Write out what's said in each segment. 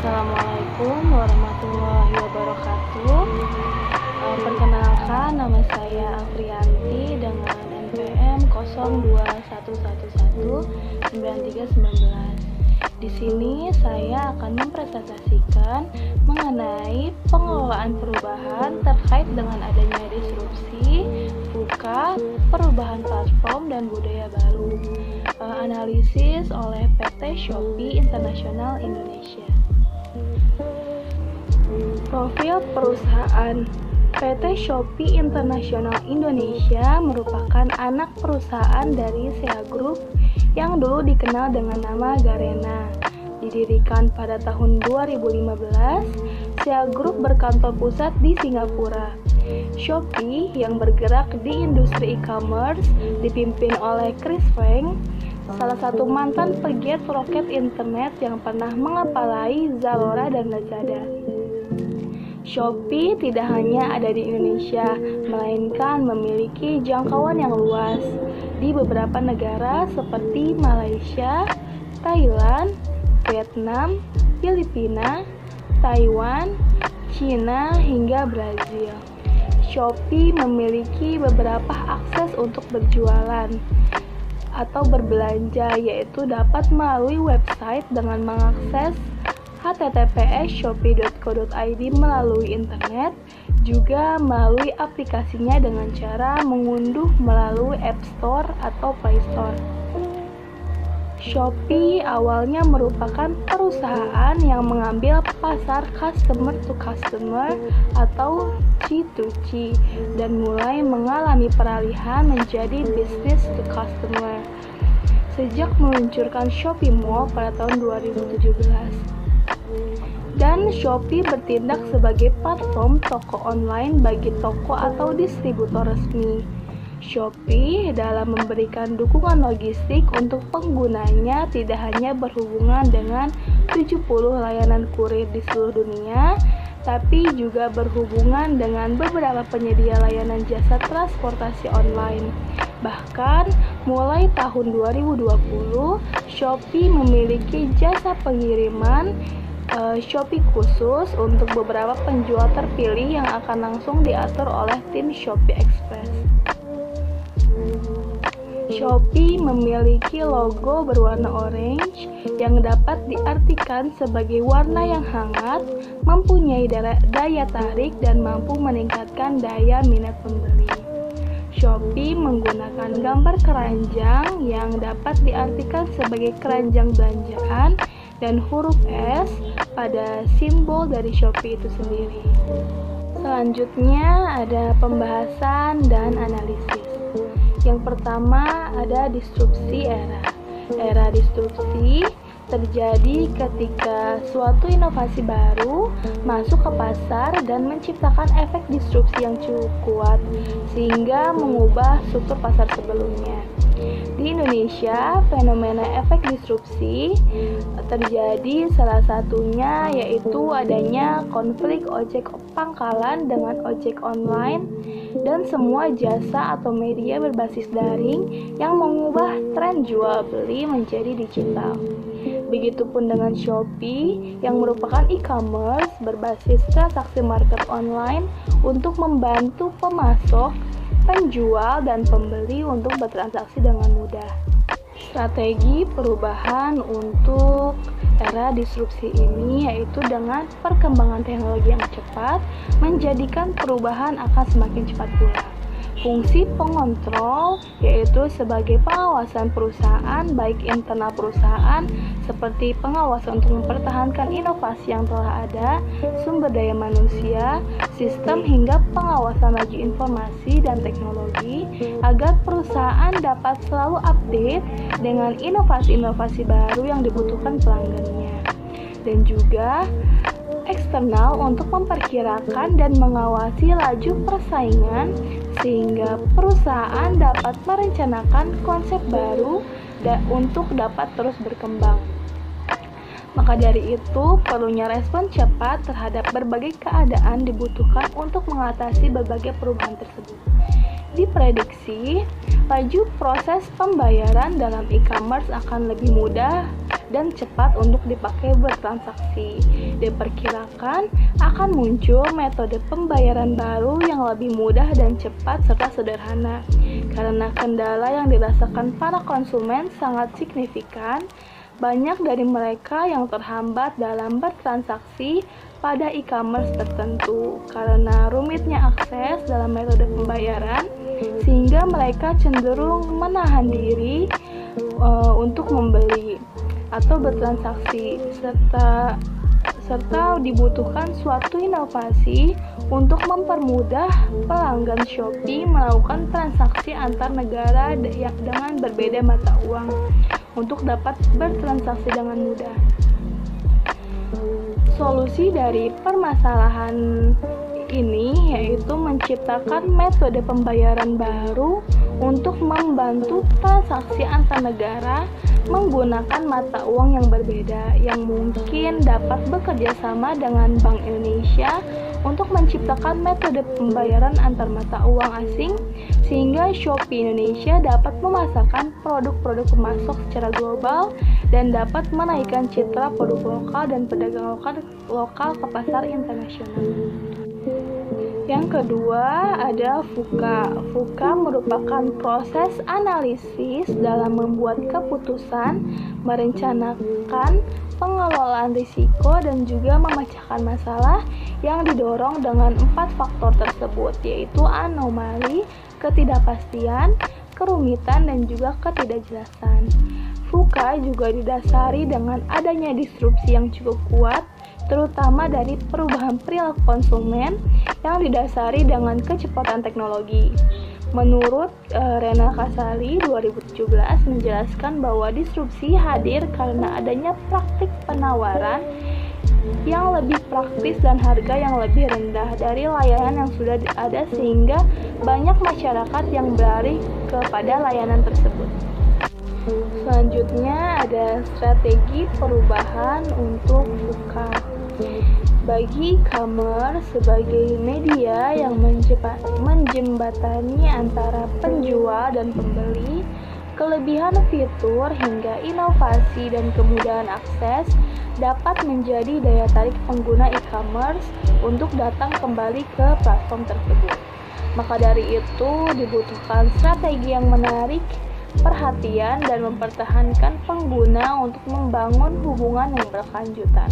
Assalamualaikum warahmatullahi wabarakatuh. Perkenalkan, nama saya Afrianti dengan NPM 02119319. Di sini saya akan mempresentasikan mengenai pengelolaan perubahan terkait dengan adanya disrupsi, VUCA, perubahan platform dan budaya baru. Analisis oleh PT Shopee International Indonesia. Profil perusahaan PT Shopee International Indonesia merupakan anak perusahaan dari SEA Group yang dulu dikenal dengan nama Garena. Didirikan pada tahun 2015, SEA Group berkantor pusat di Singapura. Shopee yang bergerak di industri e-commerce dipimpin oleh Chris Feng, salah satu mantan pegiat roket internet yang pernah mengepalai Zalora dan Lazada. Shopee tidak hanya ada di Indonesia, melainkan memiliki jangkauan yang luas di beberapa negara seperti Malaysia, Thailand, Vietnam, Filipina, Taiwan, China, hingga Brazil. Shopee memiliki beberapa akses untuk berjualan atau berbelanja, yaitu dapat melalui website dengan mengakses https://shopee.co.id melalui internet, juga melalui aplikasinya dengan cara mengunduh melalui App Store atau Play Store. Shopee awalnya merupakan perusahaan yang mengambil pasar customer to customer atau C2C dan mulai mengalami peralihan menjadi business to customer sejak meluncurkan Shopee Mall pada tahun 2017. Dan Shopee bertindak sebagai platform toko online bagi toko atau distributor resmi. Shopee dalam memberikan dukungan logistik untuk penggunanya tidak hanya berhubungan dengan 70 layanan kurir di seluruh dunia, tapi juga berhubungan dengan beberapa penyedia layanan jasa transportasi online. Bahkan, mulai tahun 2020, Shopee memiliki jasa pengiriman Shopee khusus untuk beberapa penjual terpilih yang akan langsung diatur oleh tim Shopee Express. Shopee memiliki logo berwarna orange yang dapat diartikan sebagai warna yang hangat, mempunyai daya tarik dan mampu meningkatkan daya minat pembeli. Shopee menggunakan gambar keranjang yang dapat diartikan sebagai keranjang belanjaan dan huruf S pada simbol dari Shopee itu sendiri. Selanjutnya ada pembahasan dan analisis. Yang pertama ada disrupsi era. Era disrupsi terjadi ketika suatu inovasi baru masuk ke pasar dan menciptakan efek disrupsi yang cukup kuat sehingga mengubah struktur pasar sebelumnya. Di Indonesia, fenomena efek disrupsi terjadi salah satunya yaitu adanya konflik ojek pangkalan dengan ojek online dan semua jasa atau media berbasis daring yang mengubah tren jual beli menjadi digital. Begitupun dengan Shopee yang merupakan e-commerce berbasis transaksi market online untuk membantu pemasok, penjual, dan pembeli untuk bertransaksi dengan mudah. Strategi perubahan untuk era disrupsi ini yaitu dengan perkembangan teknologi yang cepat menjadikan perubahan akan semakin cepat pula. Fungsi pengontrol yaitu sebagai pengawasan perusahaan baik internal perusahaan seperti pengawasan untuk mempertahankan inovasi yang telah ada, sumber daya manusia, sistem hingga pengawasan laju informasi dan teknologi agar perusahaan dapat selalu update dengan inovasi-inovasi baru yang dibutuhkan pelanggannya. Dan juga eksternal untuk memperkirakan dan mengawasi laju persaingan sehingga perusahaan dapat merencanakan konsep baru untuk dapat terus berkembang. Maka dari itu, perlunya respon cepat terhadap berbagai keadaan dibutuhkan untuk mengatasi berbagai perubahan tersebut. Diprediksi, laju proses pembayaran dalam e-commerce akan lebih mudah dan cepat untuk dipakai bertransaksi. Diperkirakan akan muncul metode pembayaran baru yang lebih mudah dan cepat serta sederhana. Karena kendala yang dirasakan para konsumen sangat signifikan, banyak dari mereka yang terhambat dalam bertransaksi pada e-commerce tertentu karena rumitnya akses dalam metode pembayaran, sehingga mereka cenderung menahan diri untuk membeli atau bertransaksi, serta dibutuhkan suatu inovasi untuk mempermudah pelanggan Shopee melakukan transaksi antar negara dengan berbeda mata uang untuk dapat bertransaksi dengan mudah. Solusi dari permasalahan ini yaitu menciptakan metode pembayaran baru untuk membantu transaksi antar negara menggunakan mata uang yang berbeda, yang mungkin dapat bekerja sama dengan Bank Indonesia untuk menciptakan metode pembayaran antar mata uang asing, sehingga Shopee Indonesia dapat memasarkan produk-produk pemasok secara global dan dapat menaikkan citra produk lokal dan pedagang lokal ke pasar internasional. Yang kedua ada VUCA. VUCA merupakan proses analisis dalam membuat keputusan, merencanakan pengelolaan risiko, dan juga memecahkan masalah yang didorong dengan 4 faktor tersebut, yaitu anomali, ketidakpastian, kerumitan, dan juga ketidakjelasan. VUCA juga didasari dengan adanya disrupsi yang cukup kuat, terutama dari perubahan perilaku konsumen yang didasari dengan kecepatan teknologi. Menurut Rena Kasali 2017 menjelaskan bahwa disrupsi hadir karena adanya praktik penawaran yang lebih praktis dan harga yang lebih rendah dari layanan yang sudah ada, sehingga banyak masyarakat yang beralih kepada layanan tersebut. Selanjutnya ada strategi perubahan untuk VUCA. Bagi e-commerce sebagai media yang menjembatani antara penjual dan pembeli, kelebihan fitur hingga inovasi dan kemudahan akses dapat menjadi daya tarik pengguna e-commerce untuk datang kembali ke platform tersebut. Maka dari itu dibutuhkan strategi yang menarik perhatian dan mempertahankan pengguna untuk membangun hubungan yang berkelanjutan.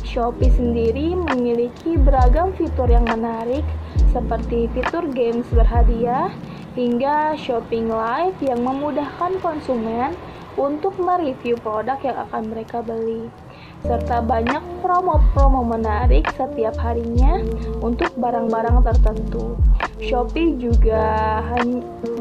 Shopee sendiri memiliki beragam fitur yang menarik seperti fitur games berhadiah hingga shopping live yang memudahkan konsumen untuk mereview produk yang akan mereka beli, serta banyak promo-promo menarik setiap harinya untuk barang-barang tertentu. Shopee juga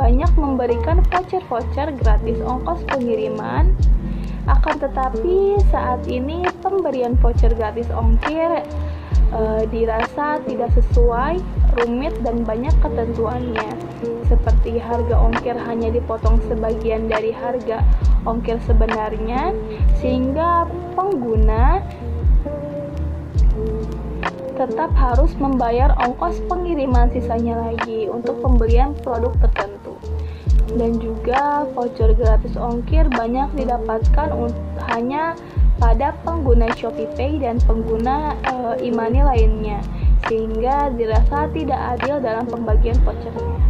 banyak memberikan voucher-voucher gratis ongkos pengiriman. Akan tetapi saat ini pemberian voucher gratis ongkir dirasa tidak sesuai, rumit, dan banyak ketentuannya, seperti harga ongkir hanya dipotong sebagian dari harga ongkir sebenarnya, sehingga pengguna tetap harus membayar ongkos pengiriman sisanya lagi untuk pembelian produk tertentu. Dan juga voucher gratis ongkir banyak didapatkan hanya pada pengguna ShopeePay dan pengguna e-money lainnya, sehingga dirasa tidak adil dalam pembagian vouchernya.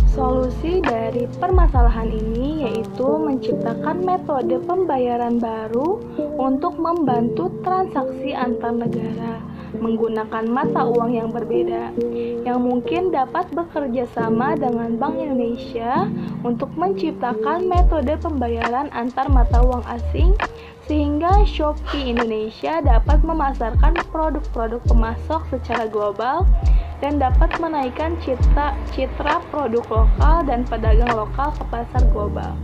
Solusi dari permasalahan ini yaitu menciptakan metode pembayaran baru untuk membantu transaksi antar negara menggunakan mata uang yang berbeda, yang mungkin dapat bekerja sama dengan Bank Indonesia untuk menciptakan metode pembayaran antar mata uang asing, sehingga Shopee Indonesia dapat memasarkan produk-produk pemasok secara global dan dapat menaikkan citra produk lokal dan pedagang lokal ke pasar global.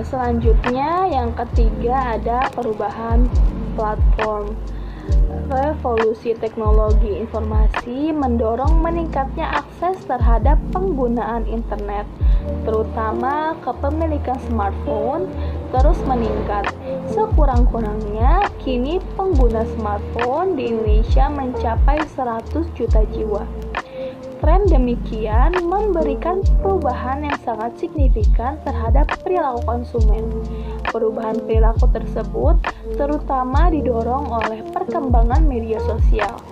Selanjutnya, yang ketiga ada perubahan platform. Revolusi teknologi informasi mendorong meningkatnya akses terhadap penggunaan internet, terutama kepemilikan smartphone terus meningkat. Sekurang-kurangnya, kini pengguna smartphone di Indonesia mencapai 100 juta jiwa. Tren demikian memberikan perubahan yang sangat signifikan terhadap perilaku konsumen. Perubahan perilaku tersebut terutama didorong oleh perkembangan media sosial,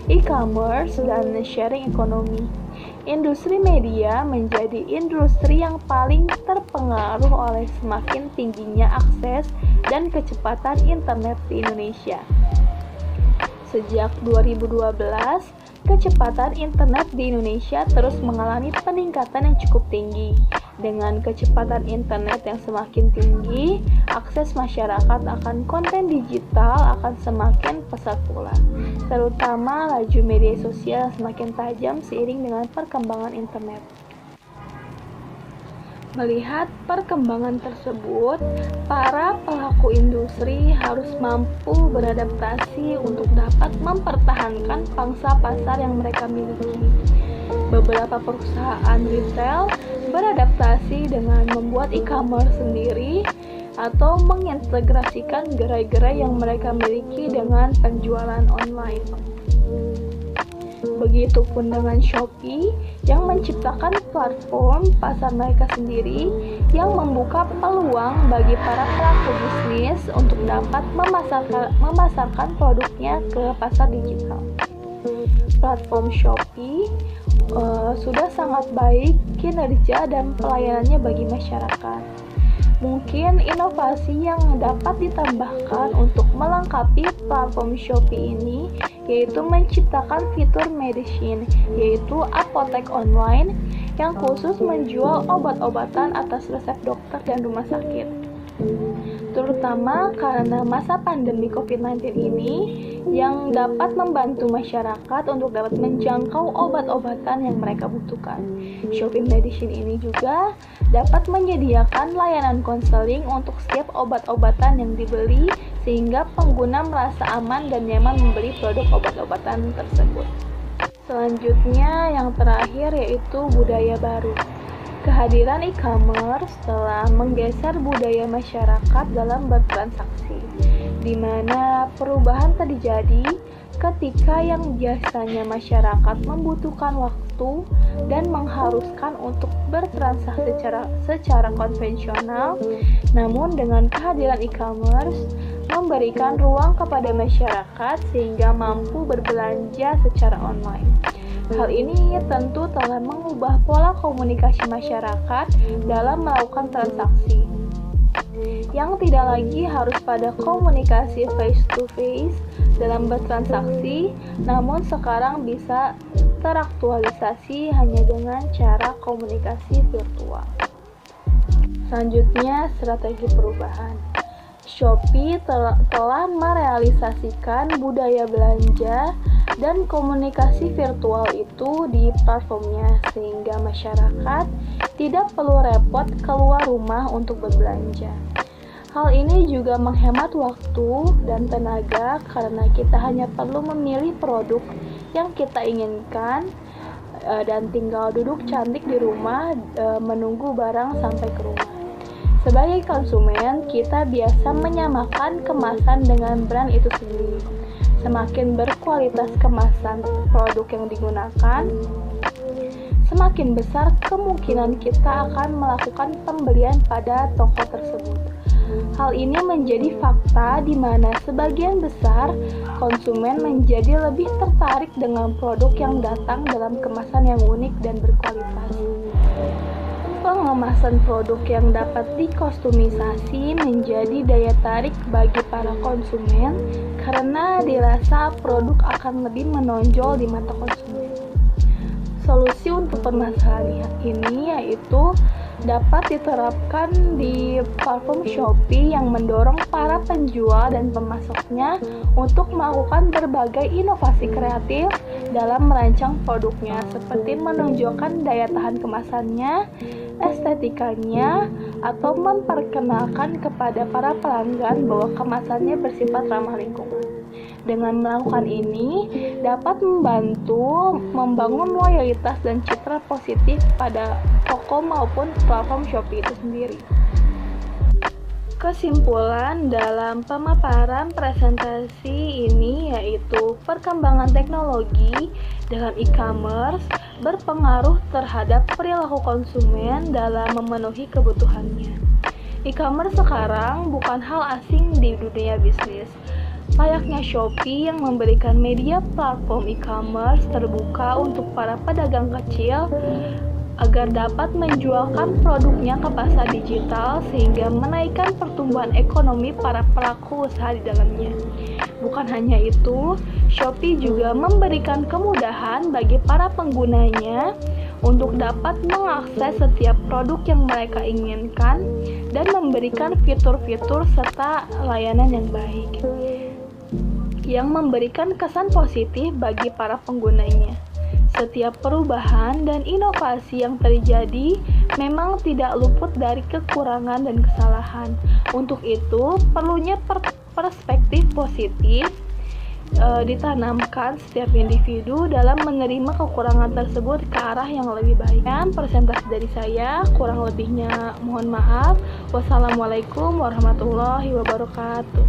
e-commerce, dan sharing ekonomi. Industri media menjadi industri yang paling terpengaruh oleh semakin tingginya akses dan kecepatan internet di Indonesia. Sejak 2012, kecepatan internet di Indonesia terus mengalami peningkatan yang cukup tinggi. Dengan kecepatan internet yang semakin tinggi, akses masyarakat akan konten digital akan semakin pesat pula, terutama laju media sosial yang semakin tajam seiring dengan perkembangan internet. Melihat perkembangan tersebut, para pelaku industri harus mampu beradaptasi untuk dapat mempertahankan pangsa pasar yang mereka miliki. Beberapa perusahaan retail beradaptasi dengan membuat e-commerce sendiri atau mengintegrasikan gerai-gerai yang mereka miliki dengan penjualan online. Begitupun dengan Shopee yang menciptakan platform pasar mereka sendiri yang membuka peluang bagi para pelaku bisnis untuk dapat memasarkan produknya ke pasar digital. Platform Shopee sudah sangat baik kinerja dan pelayanannya bagi masyarakat. Mungkin inovasi yang dapat ditambahkan untuk melengkapi platform Shopee ini yaitu menciptakan fitur medicine, yaitu apotek online yang khusus menjual obat-obatan atas resep dokter dan rumah sakit. Terutama karena masa pandemi COVID-19 ini yang dapat membantu masyarakat untuk dapat menjangkau obat-obatan yang mereka butuhkan. Shopee Medicine ini juga dapat menyediakan layanan konseling untuk setiap obat-obatan yang dibeli sehingga pengguna merasa aman dan nyaman membeli produk obat-obatan tersebut. Selanjutnya yang terakhir yaitu budaya baru. Kehadiran e-commerce telah menggeser budaya masyarakat dalam bertransaksi, di mana perubahan terjadi ketika yang biasanya masyarakat membutuhkan waktu dan mengharuskan untuk bertransaksi secara konvensional, namun dengan kehadiran e-commerce memberikan ruang kepada masyarakat sehingga mampu berbelanja secara online. Hal ini tentu telah mengubah pola komunikasi masyarakat dalam melakukan transaksi, yang tidak lagi harus pada komunikasi face-to-face dalam bertransaksi, namun sekarang bisa teraktualisasi hanya dengan cara komunikasi virtual. Selanjutnya, strategi perubahan. Shopee telah merealisasikan budaya belanja dan komunikasi virtual itu di platformnya sehingga masyarakat tidak perlu repot keluar rumah untuk berbelanja. Hal ini juga menghemat waktu dan tenaga karena kita hanya perlu memilih produk yang kita inginkan dan tinggal duduk cantik di rumah menunggu barang sampai ke rumah. Sebagai konsumen, kita biasa menyamakan kemasan dengan brand itu sendiri. Semakin berkualitas kemasan produk yang digunakan, semakin besar kemungkinan kita akan melakukan pembelian pada toko tersebut. Hal ini menjadi fakta di mana sebagian besar konsumen menjadi lebih tertarik dengan produk yang datang dalam kemasan yang unik dan berkualitas. Pengemasan produk yang dapat dikostumisasi menjadi daya tarik bagi para konsumen karena dirasa produk akan lebih menonjol di mata konsumen. Solusi untuk permasalahan ini yaitu dapat diterapkan di platform Shopee yang mendorong para penjual dan pemasoknya untuk melakukan berbagai inovasi kreatif dalam merancang produknya, seperti menunjukkan daya tahan kemasannya, estetikanya, atau memperkenalkan kepada para pelanggan bahwa kemasannya bersifat ramah lingkungan. Dengan melakukan ini, dapat membantu membangun loyalitas dan citra positif pada toko maupun platform Shopee itu sendiri. Kesimpulan dalam pemaparan presentasi ini yaitu perkembangan teknologi dalam e-commerce berpengaruh terhadap perilaku konsumen dalam memenuhi kebutuhannya. E-commerce sekarang bukan hal asing di dunia bisnis. Layaknya Shopee yang memberikan media platform e-commerce terbuka untuk para pedagang kecil agar dapat menjualkan produknya ke pasar digital sehingga menaikkan pertumbuhan ekonomi para pelaku usaha di dalamnya. Bukan hanya itu, Shopee juga memberikan kemudahan bagi para penggunanya untuk dapat mengakses setiap produk yang mereka inginkan dan memberikan fitur-fitur serta layanan yang baik yang memberikan kesan positif bagi para penggunanya. Setiap perubahan dan inovasi yang terjadi memang tidak luput dari kekurangan dan kesalahan. Untuk itu, perlunya perspektif positif ditanamkan setiap individu dalam menerima kekurangan tersebut ke arah yang lebih baik. Dan presentasi dari saya, kurang lebihnya mohon maaf. Wassalamualaikum warahmatullahi wabarakatuh.